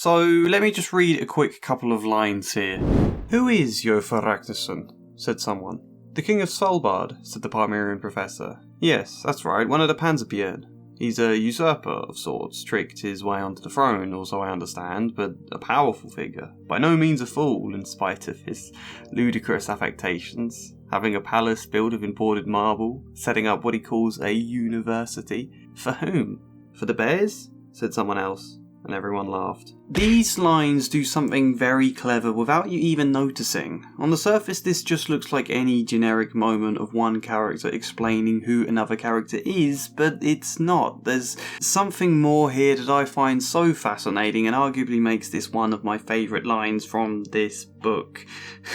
So let me just read a quick couple of lines here. "Who is Jofer Ragnarsson?" said someone. "The King of Svalbard," said the Parmerian professor. "Yes, that's right, one of the Panzerbjörn. He's a usurper of sorts, tricked his way onto the throne, also I understand, but a powerful figure. By no means a fool, in spite of his ludicrous affectations. Having a palace built of imported marble, setting up what he calls a university. For whom? For the bears?" said someone else, and everyone laughed. These lines do something very clever without you even noticing. On the surface, this just looks like any generic moment of one character explaining who another character is, but it's not. There's something more here that I find so fascinating and arguably makes this one of my favourite lines from this book.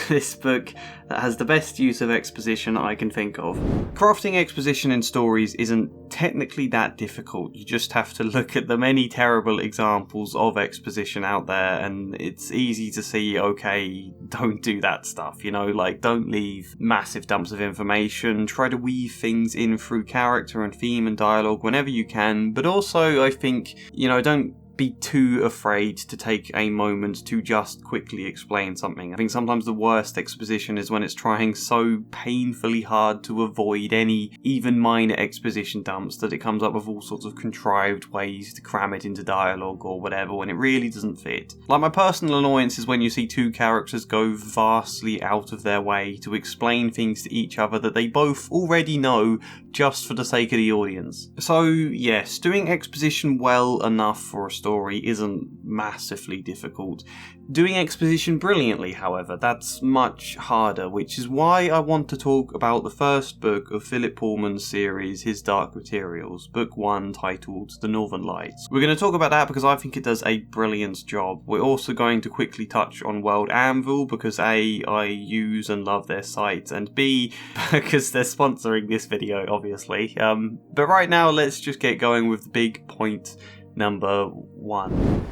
This book that has the best use of exposition I can think of. Crafting exposition in stories isn't technically that difficult. You just have to look at the many terrible examples of exposition out there, and it's easy to see, okay, don't do that stuff, like don't leave massive dumps of information, try to weave things in through character and theme and dialogue whenever you can, but also I think, don't be too afraid to take a moment to just quickly explain something. I think sometimes the worst exposition is when it's trying so painfully hard to avoid any even minor exposition dumps that it comes up with all sorts of contrived ways to cram it into dialogue or whatever when it really doesn't fit. Like, my personal annoyance is when you see two characters go vastly out of their way to explain things to each other that they both already know just for the sake of the audience. So yes, doing exposition well enough for a story isn't massively difficult. Doing exposition brilliantly, however, that's much harder, which is why I want to talk about the first book of Phillip Pullman's series, His Dark Materials, book 1, titled The Northern Lights. We're going to talk about that because I think it does a brilliant job. We're also going to quickly touch on World Anvil because A, I use and love their site, and B, because they're sponsoring this video, obviously. But right now, let's just get going with the big point number 1.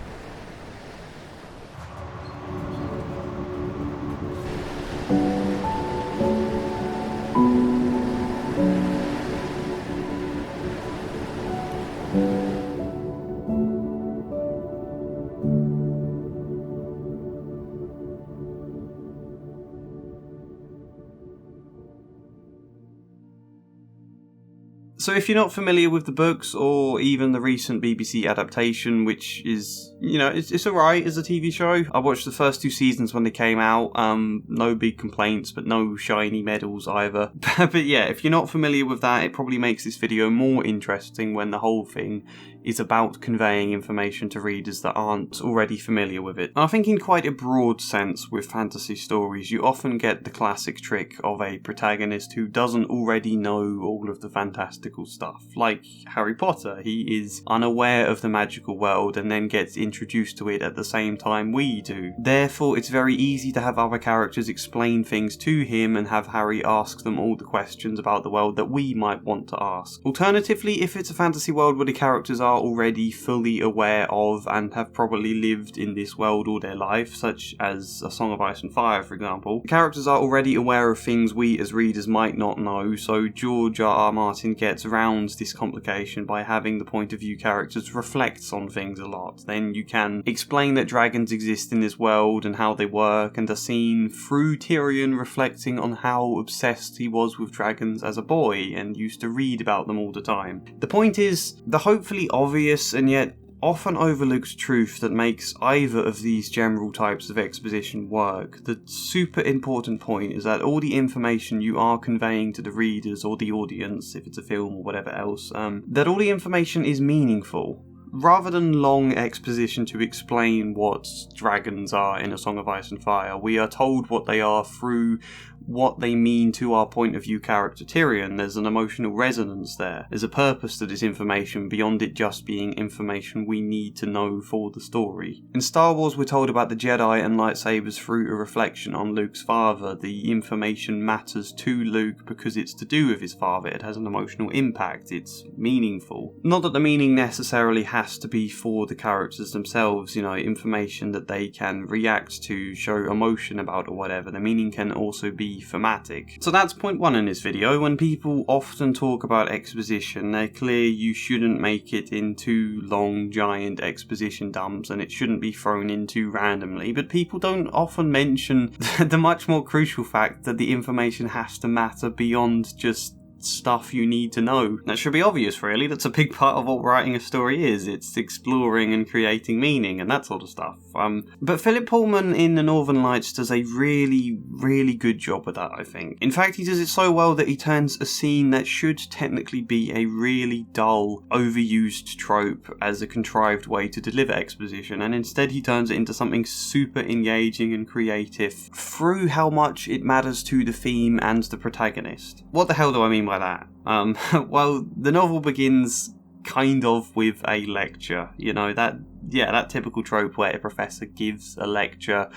So if you're not familiar with the books or even the recent BBC adaptation, which is, it's alright as a TV show. I watched the first 2 seasons when they came out. No big complaints, but no shiny medals either. But yeah, if you're not familiar with that, it probably makes this video more interesting when the whole thing is about conveying information to readers that aren't already familiar with it. And I think in quite a broad sense with fantasy stories, you often get the classic trick of a protagonist who doesn't already know all of the fantastical stuff. Like Harry Potter, he is unaware of the magical world and then gets introduced to it at the same time we do. Therefore, it's very easy to have other characters explain things to him and have Harry ask them all the questions about the world that we might want to ask. Alternatively, if it's a fantasy world where the characters are already fully aware of and have probably lived in this world all their life, such as A Song of Ice and Fire, for example, the characters are already aware of things we as readers might not know, so George R.R. Martin gets around this complication by having the point of view characters reflect on things a lot. Then you can explain that dragons exist in this world and how they work, and are seen through Tyrion reflecting on how obsessed he was with dragons as a boy and used to read about them all the time. The point is, the hopefully obvious and yet often overlooked truth that makes either of these general types of exposition work. The super important point is that all the information you are conveying to the readers or the audience, if it's a film or whatever else, that all the information is meaningful. Rather than long exposition to explain what dragons are in A Song of Ice and Fire, we are told what they are through what they mean to our point of view character Tyrion. There's an emotional resonance there. There's a purpose to this information beyond it just being information we need to know for the story. In Star Wars, we're told about the Jedi and lightsabers through a reflection on Luke's father. The information matters to Luke because it's to do with his father. It has an emotional impact. It's meaningful. Not that the meaning necessarily has has to be for the characters themselves, information that they can react to, show emotion about or whatever. The meaning can also be thematic. So that's point 1 in this video. When people often talk about exposition, they're clear you shouldn't make it into long, giant exposition dumps, and it shouldn't be thrown into randomly, but people don't often mention the much more crucial fact that the information has to matter beyond just stuff you need to know. That should be obvious, really. That's a big part of what writing a story is. It's exploring and creating meaning and that sort of stuff. But Phillip Pullman in The Northern Lights does a really, really good job with that, I think. In fact, he does it so well that he turns a scene that should technically be a really dull, overused trope as a contrived way to deliver exposition, and instead he turns it into something super engaging and creative through how much it matters to the theme and the protagonist. What the hell do I mean by that? Well, the novel begins kind of with a lecture, that typical trope where a professor gives a lecture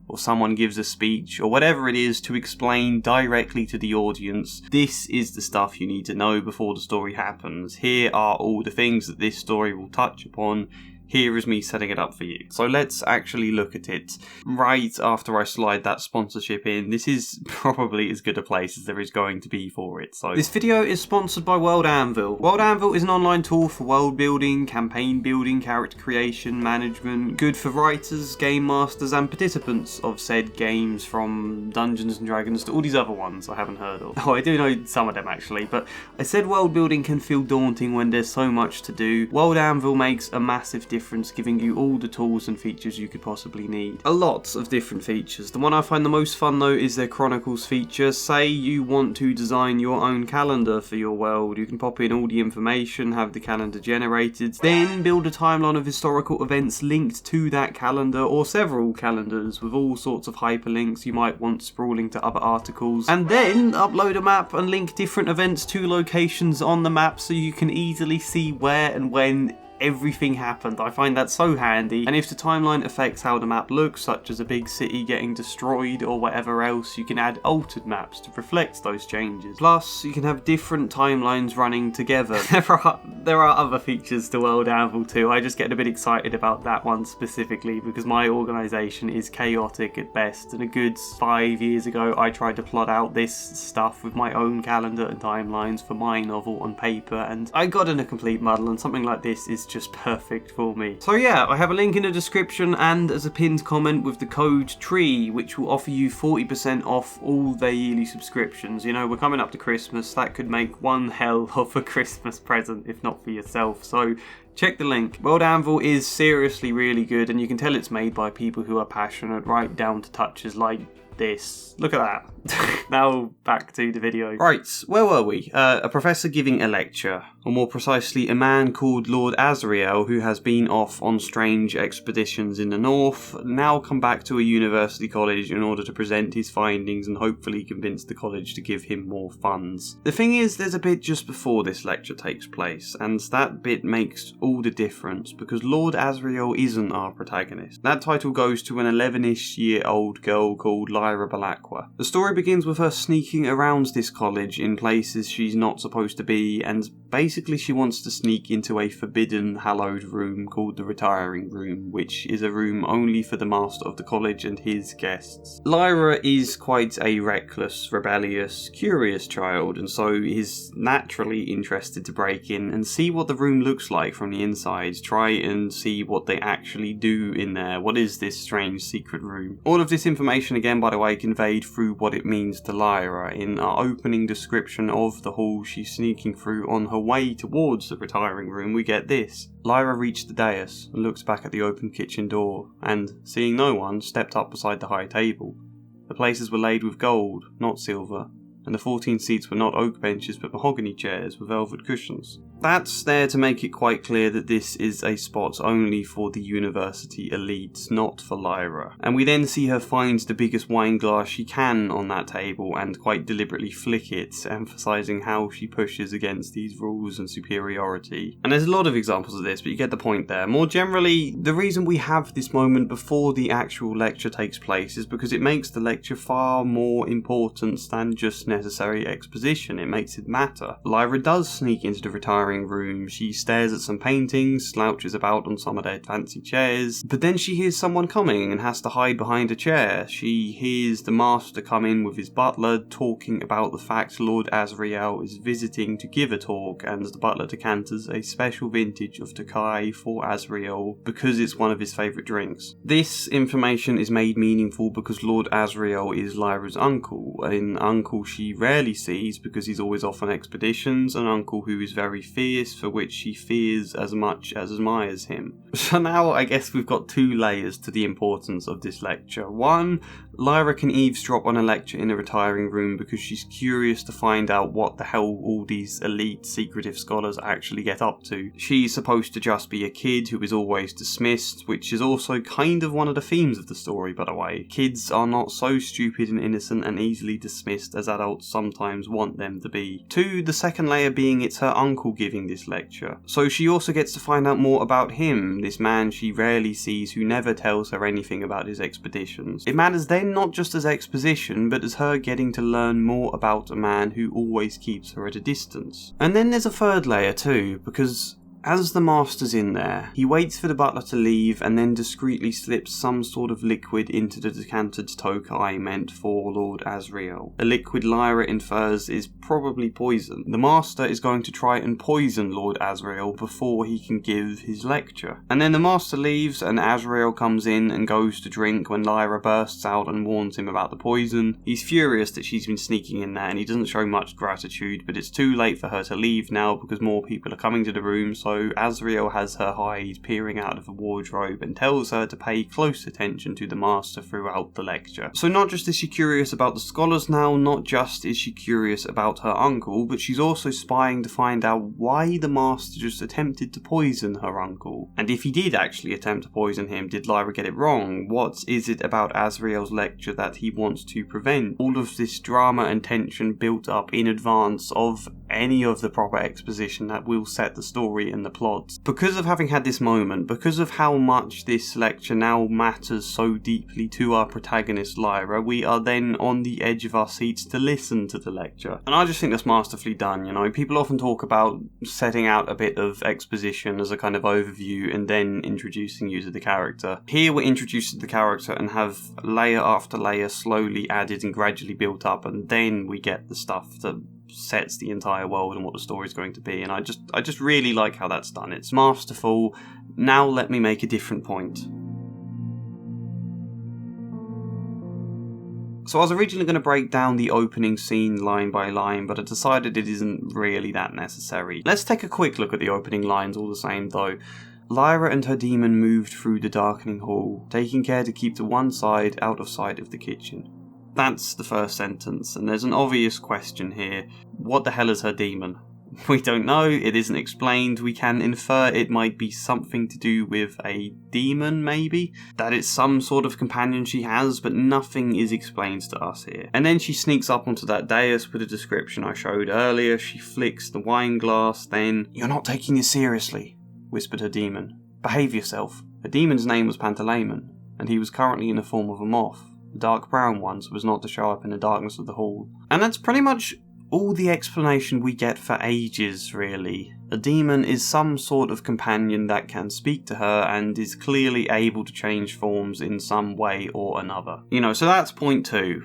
or someone gives a speech or whatever it is to explain directly to the audience, this is the stuff you need to know before the story happens. Here are all the things that this story will touch upon. Here is me setting it up for you. So let's actually look at it right after I slide that sponsorship in. This is probably as good a place as there is going to be for it. So this video is sponsored by World Anvil. World Anvil is an online tool for world building, campaign building, character creation, management, good for writers, game masters and participants of said games, from Dungeons and Dragons to all these other ones I haven't heard of. Oh, I do know some of them actually, but I said world building can feel daunting when there's so much to do. World Anvil makes a massive difference, giving you all the tools and features you could possibly need. A lot of different features. The one I find the most fun though is their Chronicles feature. Say you want to design your own calendar for your world, you can pop in all the information, have the calendar generated, then build a timeline of historical events linked to that calendar, or several calendars with all sorts of hyperlinks you might want sprawling to other articles, and then upload a map and link different events to locations on the map so you can easily see where and when everything happened. I find that so handy, and if the timeline affects how the map looks, such as a big city getting destroyed or whatever else, you can add altered maps to reflect those changes. Plus, you can have different timelines running together. There are other features to World Anvil too. I just get a bit excited about that one specifically because my organisation is chaotic at best, and a good 5 years ago I tried to plot out this stuff with my own calendar and timelines for my novel on paper, and I got in a complete muddle, and something like this is just perfect for me. So yeah, I have a link in the description and as a pinned comment with the code TREE, which will offer you 40% off all their yearly subscriptions. We're coming up to Christmas, that could make one hell of a Christmas present if not for yourself, so check the link. World Anvil is seriously really good, and you can tell it's made by people who are passionate, right down to touches like this. Look at that. Now back to the video. Right, where were we? A professor giving a lecture, or more precisely a man called Lord Asriel, who has been off on strange expeditions in the north, now come back to a university college in order to present his findings and hopefully convince the college to give him more funds. The thing is, there's a bit just before this lecture takes place, and that bit makes all the difference because Lord Asriel isn't our protagonist. That title goes to an 11-ish year old girl called Lyra Balakwa. The story begins with her sneaking around this college in places she's not supposed to be, and basically she wants to sneak into a forbidden, hallowed room called the Retiring Room, which is a room only for the master of the college and his guests. Lyra is quite a reckless, rebellious, curious child, and so is naturally interested to break in and see what the room looks like from the inside, try and see what they actually do in there. What is this strange secret room? All of this information, again, by the way, conveyed through what it means to Lyra. In our opening description of the hall she's sneaking through on her way towards the Retiring Room, we get this. Lyra reached the dais and looked back at the open kitchen door, and, seeing no one, stepped up beside the high table. The places were laid with gold, not silver, and the 14 seats were not oak benches but mahogany chairs with velvet cushions. That's there to make it quite clear that this is a spot only for the university elites, not for Lyra. And we then see her find the biggest wine glass she can on that table and quite deliberately flick it, emphasising how she pushes against these rules and superiority. And there's a lot of examples of this, but you get the point there. More generally, the reason we have this moment before the actual lecture takes place is because it makes the lecture far more important than just necessary exposition. It makes it matter. Lyra does sneak into the Retiring retiring room. She stares at some paintings, slouches about on some of their fancy chairs, but then she hears someone coming and has to hide behind a chair. She hears the master come in with his butler, talking about the fact Lord Asriel is visiting to give a talk, and the butler decanters a special vintage of Tokai for Asriel because it's one of his favourite drinks. This information is made meaningful because Lord Asriel is Lyra's uncle, an uncle she rarely sees because he's always off on expeditions, an uncle who is very fierce, for which she fears as much as admires him. So now I guess we've got two layers to the importance of this lecture. One, Lyra can eavesdrop on a lecture in a retiring room because she's curious to find out what the hell all these elite secretive scholars actually get up to. She's supposed to just be a kid who is always dismissed, which is also kind of one of the themes of the story, by the way. Kids are not so stupid and innocent and easily dismissed as adults sometimes want them to be. Two, the second layer being it's her uncle giving this lecture. So she also gets to find out more about him, this man she rarely sees who never tells her anything about his expeditions. It matters then not just as exposition, but as her getting to learn more about a man who always keeps her at a distance. And then there's a third layer too, because as the master's in there, he waits for the butler to leave and then discreetly slips some sort of liquid into the decanted Tokai meant for Lord Asriel. A liquid Lyra infers is probably poison. The master is going to try and poison Lord Asriel before he can give his lecture. And then the master leaves and Asriel comes in and goes to drink when Lyra bursts out and warns him about the poison. He's furious that she's been sneaking in there and he doesn't show much gratitude, but it's too late for her to leave now because more people are coming to the room, so Asriel has her hide peering out of a wardrobe and tells her to pay close attention to the master throughout the lecture. So not just is she curious about the scholars now, not just is she curious about her uncle, but she's also spying to find out why the master just attempted to poison her uncle. And if he did actually attempt to poison him, did Lyra get it wrong? What is it about Asriel's lecture that he wants to prevent? All of this drama and tension built up in advance of any of the proper exposition that will set the story and the plot. Because of having had this moment, because of how much this lecture now matters so deeply to our protagonist Lyra, we are then on the edge of our seats to listen to the lecture. And I just think that's masterfully done, you know. People often talk about setting out a bit of exposition as a kind of overview and then introducing you to the character. Here we're introduced to the character and have layer after layer slowly added and gradually built up, and then we get the stuff that sets the entire world and what the story's going to be, and I just really like how that's done. It's masterful. Now let me make a different point. So I was originally going to break down the opening scene line by line, but I decided it isn't really that necessary. Let's take a quick look at the opening lines all the same though. Lyra and her demon moved through the darkening hall, taking care to keep to one side out of sight of the kitchen. That's the first sentence, and there's an obvious question here. What the hell is her demon? We don't know, it isn't explained. We can infer it might be something to do with a demon, maybe? That it's some sort of companion she has, but nothing is explained to us here. And then she sneaks up onto that dais with a description I showed earlier. She flicks the wine glass, then, "You're not taking this seriously," whispered her demon. "Behave yourself." Her demon's name was Pantalaimon, and he was currently in the form of a moth. The dark brown one, so as not to show up in the darkness of the hall. And that's pretty much all the explanation we get for ages, really. A demon is some sort of companion that can speak to her and is clearly able to change forms in some way or another. You know, so that's point two.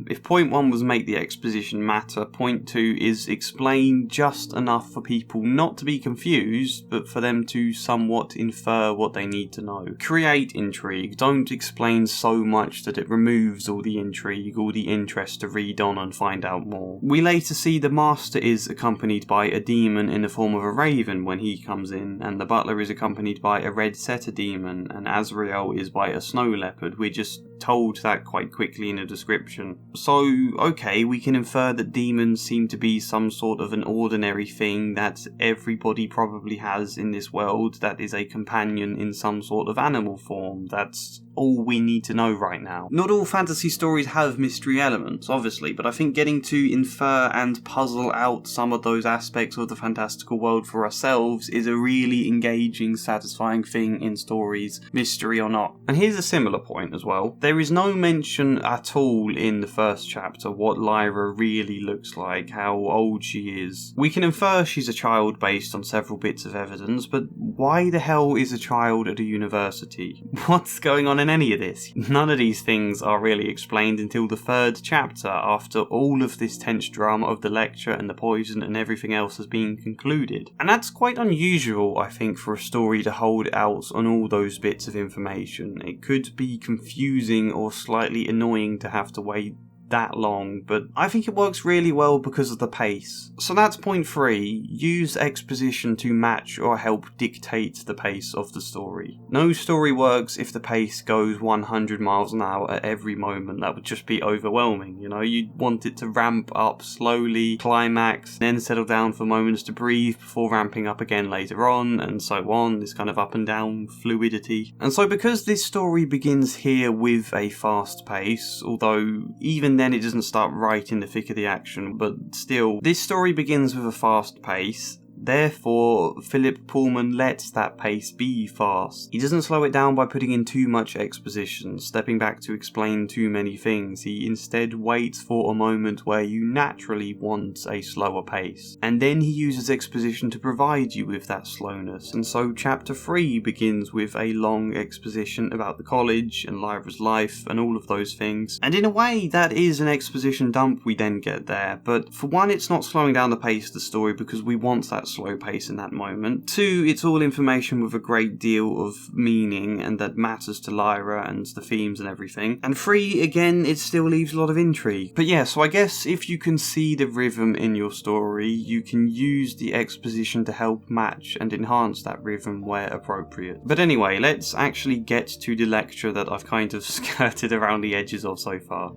If point one was make the exposition matter, point two is explain just enough for people not to be confused, but for them to somewhat infer what they need to know. Create intrigue. Don't explain so much that it removes all the intrigue, all the interest to read on and find out more. We later see the master is accompanied by a demon in the form of a raven when he comes in, and the butler is accompanied by a red setter demon, and Asriel is by a snow leopard. We're just told that quite quickly in a description. So, okay, we can infer that demons seem to be some sort of an ordinary thing that everybody probably has in this world that is a companion in some sort of animal form. That's all we need to know right now. Not all fantasy stories have mystery elements, obviously, but I think getting to infer and puzzle out some of those aspects of the fantastical world for ourselves is a really engaging, satisfying thing in stories, mystery or not. And here's a similar point as well. There is no mention at all in the first chapter what Lyra really looks like, how old she is. We can infer she's a child based on several bits of evidence, but why the hell is a child at a university? What's going on in any of this? None of these things are really explained until the third chapter, after all of this tense drama of the lecture and the poison and everything else has been concluded. And that's quite unusual, I think, for a story to hold out on all those bits of information. It could be confusing or slightly annoying to have to wait that long, but I think it works really well because of the pace. So that's point 3. Use exposition to match or help dictate the pace of the story. No story works if the pace goes 100 miles an hour at every moment. That would just be overwhelming, you know? You'd want it to ramp up slowly, climax, then settle down for moments to breathe before ramping up again later on, and so on, this kind of up and down fluidity. And so because this story begins here with a fast pace, although even then it doesn't start right in the thick of the action, but still, this story begins with a fast pace. Therefore, Phillip Pullman lets that pace be fast. He doesn't slow it down by putting in too much exposition, stepping back to explain too many things. He instead waits for a moment where you naturally want a slower pace. And then he uses exposition to provide you with that slowness. And so chapter 3 begins with a long exposition about the college and Lyra's life and all of those things. And in a way, that is an exposition dump we then get there. But for one, it's not slowing down the pace of the story because we want that slow pace in that moment. 2, it's all information with a great deal of meaning and that matters to Lyra and the themes and everything. And 3, again, it still leaves a lot of intrigue. But yeah, so I guess if you can see the rhythm in your story, you can use the exposition to help match and enhance that rhythm where appropriate. But anyway, let's actually get to the lecture that I've kind of skirted around the edges of so far.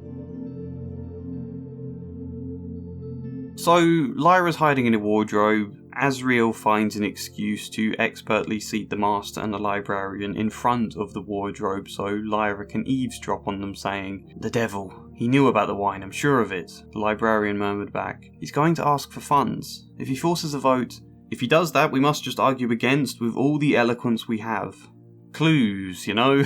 So, Lyra's hiding in a wardrobe. Asriel finds an excuse to expertly seat the master and the librarian in front of the wardrobe so Lyra can eavesdrop on them saying, "The devil. He knew about the wine, I'm sure of it," the librarian murmured back. "He's going to ask for funds. If he forces a vote, if he does that, we must just argue against with all the eloquence we have." Clues, you know?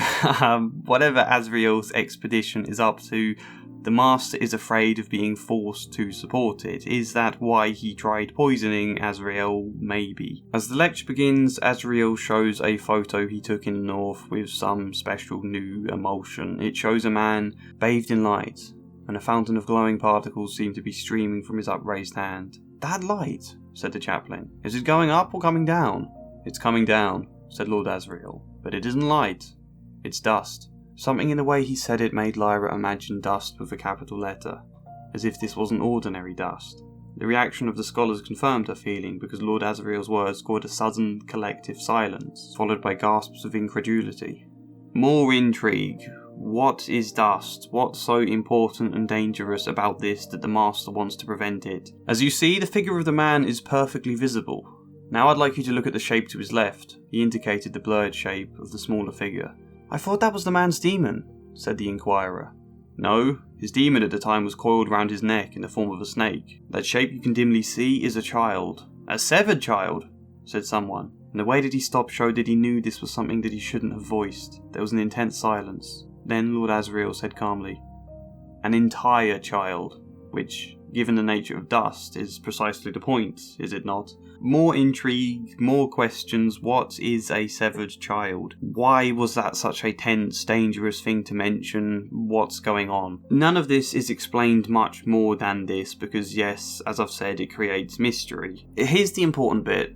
Whatever Asriel's expedition is up to, the master is afraid of being forced to support it. Is that why he tried poisoning Asriel? Maybe. As the lecture begins, Asriel shows a photo he took in the north with some special new emulsion. It shows a man bathed in light, and a fountain of glowing particles seem to be streaming from his upraised hand. "That light," said the chaplain. "Is it going up or coming down?" "It's coming down," said Lord Asriel. "But it isn't light. It's dust." Something in the way he said it made Lyra imagine dust with a capital letter, as if this wasn't ordinary dust. The reaction of the scholars confirmed her feeling because Lord Asriel's words caused a sudden collective silence, followed by gasps of incredulity. More intrigue. What is dust? What's so important and dangerous about this that the master wants to prevent it? As you see, the figure of the man is perfectly visible. Now I'd like you to look at the shape to his left. He indicated the blurred shape of the smaller figure. "I thought that was the man's demon," said the inquirer. "No, his demon at the time was coiled round his neck in the form of a snake. That shape you can dimly see is a child." "A severed child," said someone, and the way that he stopped showed that he knew this was something that he shouldn't have voiced. There was an intense silence. Then Lord Asriel said calmly, "An entire child," which, given the nature of dust, is precisely the point, is it not? More intrigue, more questions. What is a severed child? Why was that such a tense, dangerous thing to mention? What's going on? None of this is explained much more than this because, yes, as I've said, it creates mystery. Here's the important bit.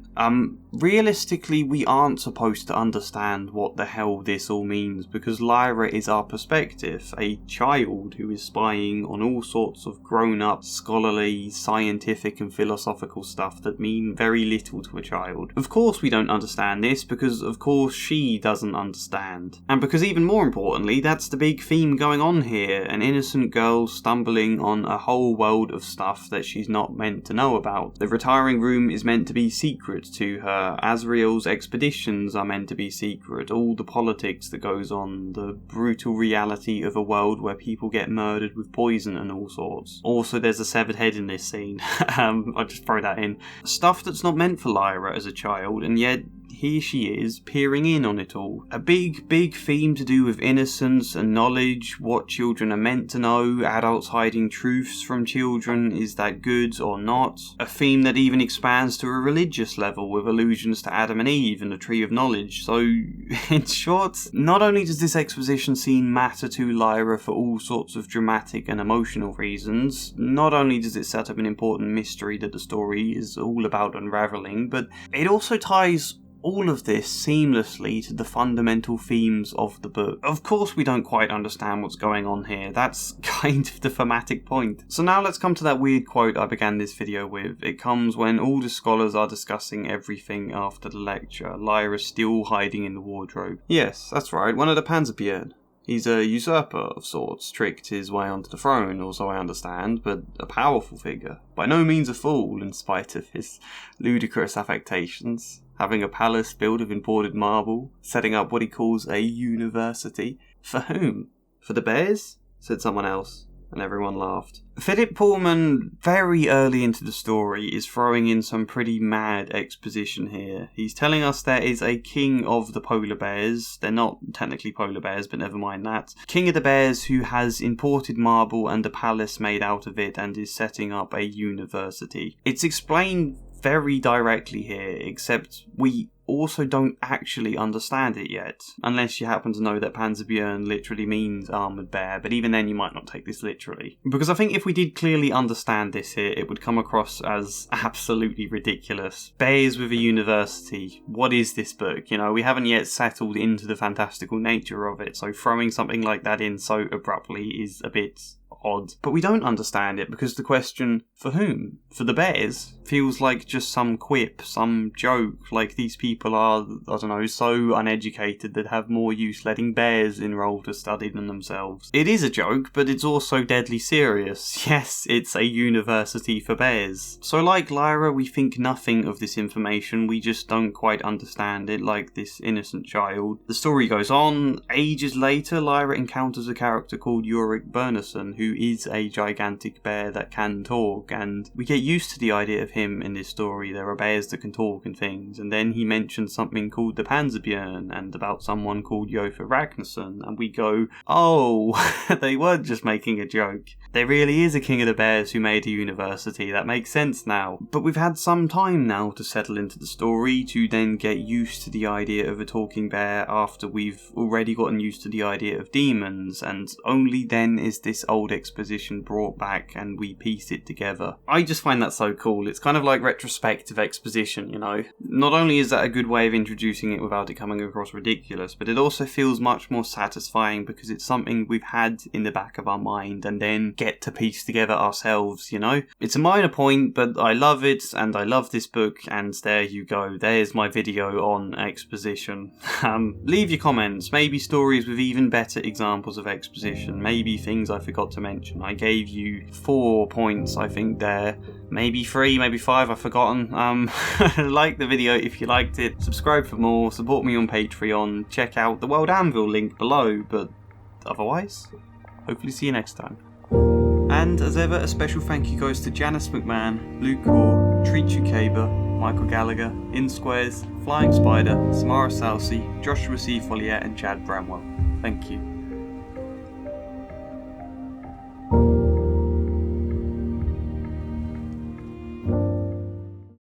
Realistically, we aren't supposed to understand what the hell this all means because Lyra is our perspective, a child who is spying on all sorts of grown-up, scholarly, scientific and philosophical stuff that mean very little to a child. Of course we don't understand this because of course she doesn't understand. And because even more importantly, that's the big theme going on here, an innocent girl stumbling on a whole world of stuff that she's not meant to know about. The retiring room is meant to be secret to her, Asriel's expeditions are meant to be secret, all the politics that goes on, the brutal reality of a world where people get murdered with poison and all sorts. Also there's a severed head in this scene, I'll just throw that in. Stuff that's not meant for Lyra as a child, and yet here she is, peering in on it all. A big theme to do with innocence and knowledge, what children are meant to know, adults hiding truths from children, is that good or not? A theme that even expands to a religious level with allusions to Adam and Eve and the Tree of Knowledge. So, in short, not only does this exposition scene matter to Lyra for all sorts of dramatic and emotional reasons, not only does it set up an important mystery that the story is all about unravelling, but it also ties all of this seamlessly to the fundamental themes of the book. Of course we don't quite understand what's going on here, that's kind of the thematic point. So now let's come to that weird quote I began this video with. It comes when all the scholars are discussing everything after the lecture, Lyra still hiding in the wardrobe. Yes, that's right, one of the Panzerbjörn. He's a usurper of sorts, tricked his way onto the throne, also I understand, but a powerful figure. By no means a fool, in spite of his ludicrous affectations. Having a palace built of imported marble, setting up what he calls a university. For whom? For the bears? Said someone else, and everyone laughed. Phillip Pullman, very early into the story, is throwing in some pretty mad exposition here. He's telling us there is a king of the polar bears. They're not technically polar bears, but never mind that. King of the bears who has imported marble and a palace made out of it and is setting up a university. It's explained very directly here, except we also don't actually understand it yet, unless you happen to know that Panzerbjörn literally means armoured bear, but even then you might not take this literally. Because I think if we did clearly understand this here, it would come across as absolutely ridiculous. Bears with a university, what is this book? You know, we haven't yet settled into the fantastical nature of it, so throwing something like that in so abruptly is a bit odd. But we don't understand it because the question, for whom? For the bears? Feels like just some quip, some joke, like these people are, I don't know, so uneducated that have more use letting bears enroll to study than themselves. It is a joke, but it's also deadly serious. Yes, it's a university for bears. So like Lyra, we think nothing of this information, we just don't quite understand it like this innocent child. The story goes on. Ages later, Lyra encounters a character called Ulrich Bernison, who is a gigantic bear that can talk, and we get used to the idea of him in this story. There are bears that can talk and things, and then he mentions something called the Panzerbjörn and about someone called Jofar Ragnarsson, and we go, oh, they weren't just making a joke. There really is a king of the bears who made a university, that makes sense now. But we've had some time now to settle into the story, to then get used to the idea of a talking bear after we've already gotten used to the idea of demons, and only then is this old exposition brought back and we piece it together. I just find that so cool. It's kind of like retrospective exposition, you know. Not only is that a good way of introducing it without it coming across ridiculous, but it also feels much more satisfying because it's something we've had in the back of our mind and then get to piece together ourselves, you know. It's a minor point, but I love it and I love this book, and there you go. There's my video on exposition. Leave your comments, maybe stories with even better examples of exposition, maybe things I forgot to mention. I gave you 4 points, I think, there. Maybe 3, maybe 5, I've forgotten. Like the video if you liked it, subscribe for more, support me on Patreon, check out the World Anvil link below, but otherwise, hopefully see you next time. And as ever, a special thank you goes to Janice McMahon, Luke Core, Treachu Kaber, Michael Gallagher, InSquares, Flying Spider, Samara Salsi, Joshua C. Follier and Chad Bramwell. Thank you.